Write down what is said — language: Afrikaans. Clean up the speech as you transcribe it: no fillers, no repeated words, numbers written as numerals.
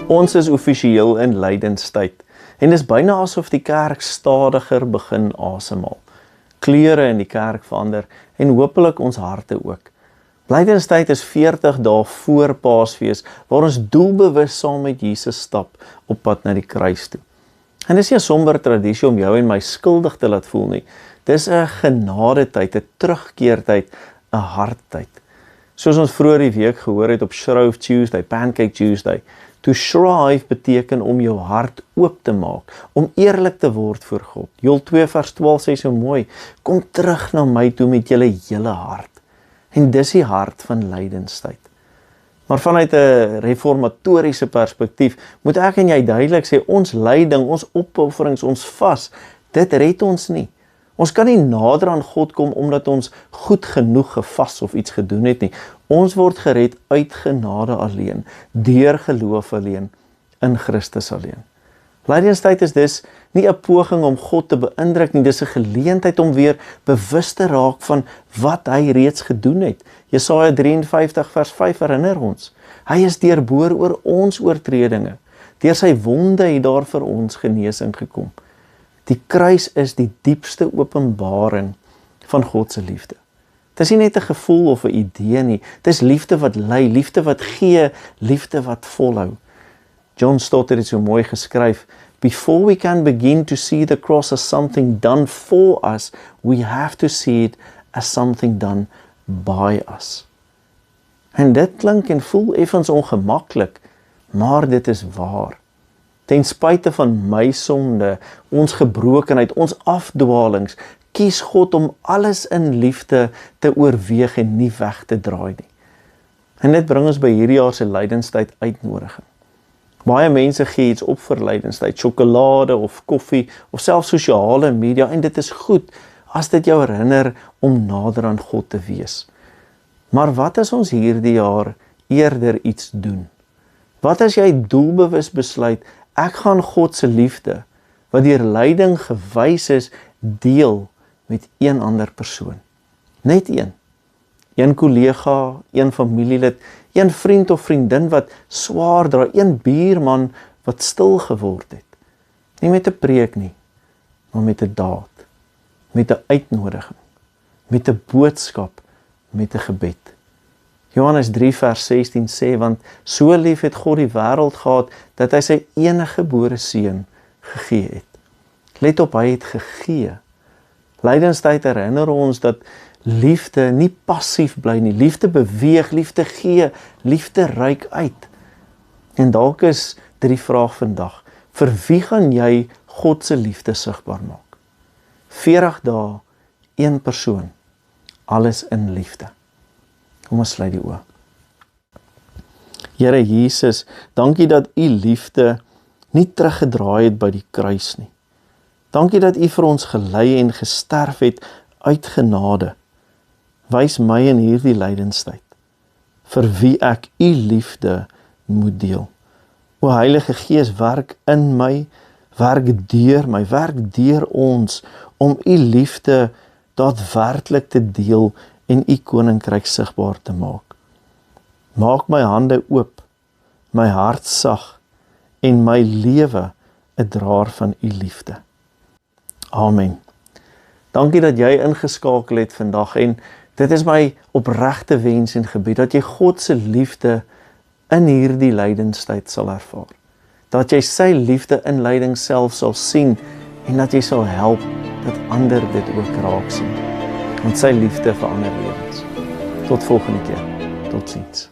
Ons is offisieel in lydenstyd en dis byna asof die kerk stadiger begin asemhaal. Kleure in die kerk verander en hopelik ons harte ook. Lydenstyd is 40 dae voor Paasfees waar ons doelbewus saam met Jesus stap op pad na die kruis toe. En dis nie 'n somber tradisie om jou en my skuldig te laat voel nie. Dis 'n genadetyd, 'n terugkeertyd, 'n harttyd. Soos ons vroeër die week gehoor het op Shrove Tuesday, Pancake Tuesday, to shrive beteken om jou hart oop te maak, om eerlik te word voor God. Joel 2 vers 12 sê so mooi, kom terug na my toe met julle hele hart. En dis die hart van lydenstyd. Maar vanuit 'n reformatoriese perspektief, moet ek en jy duidelik sê, ons lyding, ons opofferings, ons vas, dit red ons nie. Ons kan nie nader aan God kom omdat ons goed genoeg gevas of iets gedoen het nie. Ons word gered uit genade alleen, deur geloof alleen, in Christus alleen. Lydenstyd is dus nie 'n poging om God te beïndruk nie, dis 'n geleentheid om weer bewus te raak van wat hy reeds gedoen het. Jesaja 53 vers 5 herinner ons. Hy is deurboor oor ons oortredinge. Deur sy wonde het daar vir ons genesing gekom. Die kruis is die diepste openbaring van God se liefde. Dit is nie net 'n gevoel of 'n idee nie, dit is liefde wat lei, liefde wat gee, liefde wat volhou. John Stott het dit so mooi geskryf, before we can begin to see the cross as something done for us, we have to see it as something done by us. En dit klink en voel effens ongemaklik, maar dit is waar. Ten spyte van my sonde, ons gebrokenheid, ons afdwalings, kies God om alles in liefde te oorweeg en nie weg te draai nie. En dit bring ons by hierdie jaar se lydenstyd uitnodiging. Baie mense gee iets op vir lydenstyd, sjokolade of koffie of selfs sosiale media, en dit is goed as dit jou herinner om nader aan God te wees. Maar wat as ons hierdie jaar eerder iets doen? Wat as jy doelbewus besluit, ek gaan God se liefde, wat deur lyding gewys is, deel met een ander persoon. Net een. Een kollega, een familielid, een vriend of vriendin wat swaar dra, een buurman wat stil geword het. Nie met 'n preek nie, maar met 'n daad, met 'n uitnodiging, met 'n boodskap, met 'n gebed. Johannes 3 vers 16 sê, want so lief het God die wêreld gehad, dat hy sy enige gebore seun gegee het. Let op, hy het gegee. Lydenstyd herinner ons dat liefde nie passief bly nie. Liefde beweeg, liefde gee, liefde reik uit. En dalk is dit die vraag vandag, vir wie gaan jy God se liefde sigbaar maak? 40 dae, een persoon, alles in liefde. Kom ons sluit die oë. Here Jesus, dankie dat u liefde nie teruggedraai het by die kruis nie. Dankie dat u vir ons gelei en gesterf het uit genade. Wys my in hierdie lydenstyd, vir wie ek u liefde moet deel. O Heilige Gees, werk in my, werk deur my, werk deur ons, om u liefde daadwerklik te deel en u koninkryk sigbaar te maak. Maak my hande oop, my hart sag en my lewe 'n draer van u liefde. Amen. Dankie dat jy ingeskakel het vandag, en dit is my opregte wens en gebed dat jy God se liefde in hierdie lydenstyd sal ervaar. Dat jy sy liefde in lyding self sal sien en dat jy sal help dat ander dit ook raak sien. Want sy liefde verander lewens. Tot volgende keer. Totsiens.